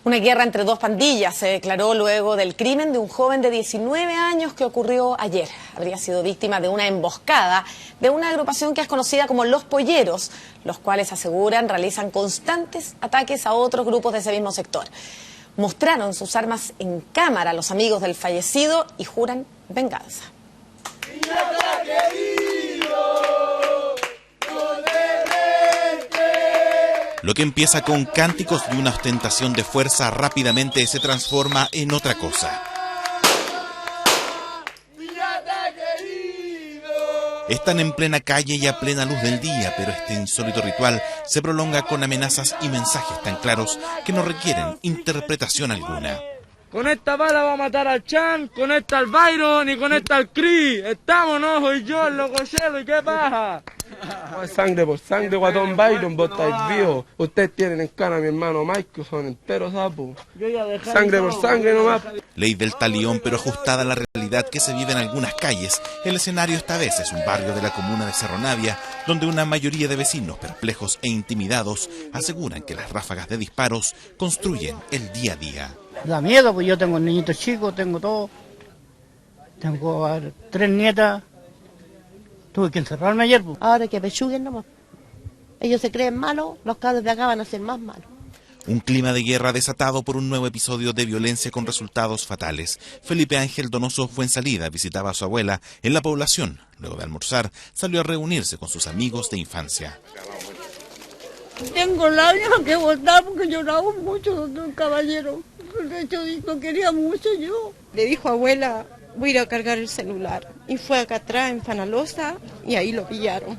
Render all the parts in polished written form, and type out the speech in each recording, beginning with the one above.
Una guerra entre dos pandillas se declaró luego del crimen de un joven de 19 años que ocurrió ayer. Habría sido víctima de una emboscada de una agrupación que es conocida como Los Polleros, los cuales aseguran realizan constantes ataques a otros grupos de ese mismo sector. Mostraron sus armas en cámara a los amigos del fallecido y juran venganza. Lo que empieza con cánticos y una ostentación de fuerza rápidamente se transforma en otra cosa. Están en plena calle y a plena luz del día, pero este insólito ritual se prolonga con amenazas y mensajes tan claros que no requieren interpretación alguna. Con esta bala va a matar al Chan, con esta al Byron y con esta al Cris. Estamos, no, soy yo, el locochero, ¿y qué pasa? Sangre por sangre, guatón Byron, vos estáis vivos. Ustedes tienen en cana a mi hermano Michael, son enteros sapos. Sangre por sangre nomás. Ley del talión, pero ajustada a la realidad que se vive en algunas calles. El escenario esta vez es un barrio de la comuna de Cerro Navia, donde una mayoría de vecinos perplejos e intimidados aseguran que las ráfagas de disparos construyen el día a día. Da miedo, pues yo tengo niñitos chicos, tengo todo. Tengo 3 nietas. Tuve que encerrarme ayer, pues. Ahora que pechuguen nomás. Ellos se creen malos, los cabros de acá van a ser más malos. Un clima de guerra desatado por un nuevo episodio de violencia con resultados fatales. Felipe Ángel Donoso Fuensalida visitaba a su abuela en la población. Luego de almorzar, salió a reunirse con sus amigos de infancia. Tengo lágrimas que botar porque lloraba mucho de un caballero. De hecho, lo quería mucho yo. Le dijo, abuela, voy a ir a cargar el celular. Y fue acá atrás, en Fanalosa, y ahí lo pillaron.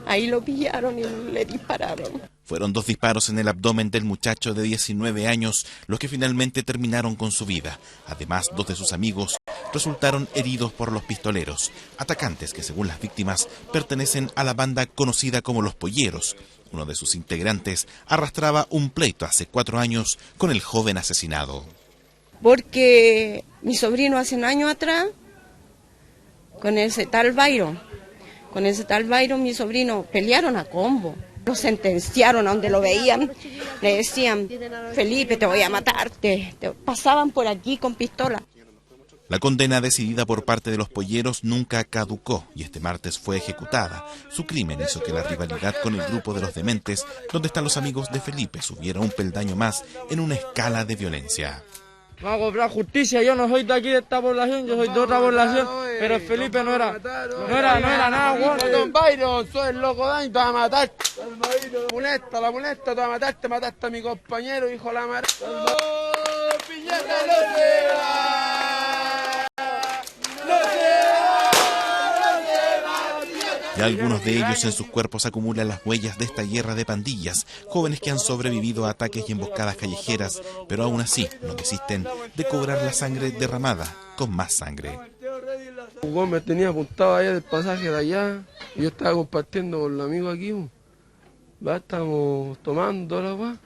Ahí lo pillaron y le dispararon. Fueron 2 disparos en el abdomen del muchacho de 19 años los que finalmente terminaron con su vida. Además, 2 de sus amigos resultaron heridos por los pistoleros, atacantes que según las víctimas pertenecen a la banda conocida como Los Polleros. Uno de sus integrantes arrastraba un pleito hace 4 años con el joven asesinado. Porque mi sobrino hace un año atrás, con ese tal Byron, mi sobrino pelearon a combo. Lo sentenciaron a donde lo veían, le decían, Felipe, te voy a matar, te pasaban por aquí con pistola. La condena decidida por parte de los polleros nunca caducó y este martes fue ejecutada. Su crimen hizo que la rivalidad con el grupo de los dementes, donde están los amigos de Felipe, subiera un peldaño más en una escala de violencia. Vamos a cobrar justicia, yo no soy de aquí de esta población, yo soy de otra población, pero Felipe no era nada bueno. Don Byron, soy el loco daño, te va a matar. La muleta, te va a matar, te mataste a mi compañero, hijo de la madre. Y algunos de ellos en sus cuerpos acumulan las huellas de esta guerra de pandillas, jóvenes que han sobrevivido a ataques y emboscadas callejeras, pero aún así no desisten de cobrar la sangre derramada con más sangre. Un me tenía apuntado allá del pasaje de allá, y yo estaba compartiendo con los amigos aquí. Estábamos tomando la agua,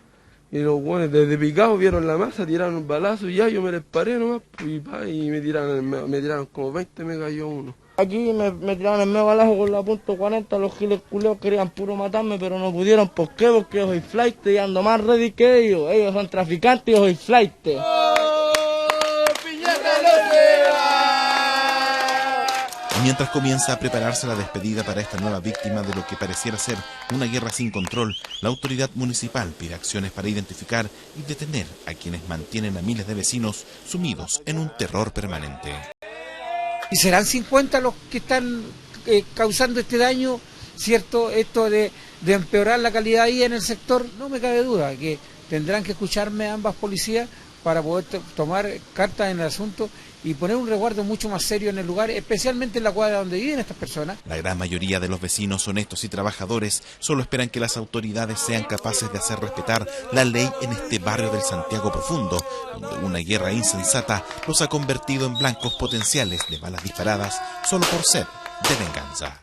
y los buenos desde picado vieron la masa, tiraron un balazo y ya yo me les paré nomás, y me tiraron como 20, me cayó uno. Aquí me tiraron el medio balazo con la .40, los giles culeos querían puro matarme, pero no pudieron. ¿Por qué? Porque yo soy flight y ando más ready que ellos. Ellos son traficantes y yo soy flight. Mientras comienza a prepararse la despedida para esta nueva víctima de lo que pareciera ser una guerra sin control, la autoridad municipal pide acciones para identificar y detener a quienes mantienen a miles de vecinos sumidos en un terror permanente. ¿Y serán 50 los que están causando este daño, cierto? Esto de empeorar la calidad ahí en el sector, no me cabe duda que tendrán que escucharme ambas policías para poder tomar cartas en el asunto y poner un resguardo mucho más serio en el lugar, especialmente en la cuadra donde viven estas personas. La gran mayoría de los vecinos honestos y trabajadores solo esperan que las autoridades sean capaces de hacer respetar la ley en este barrio del Santiago profundo, donde una guerra insensata los ha convertido en blancos potenciales de balas disparadas solo por sed de venganza.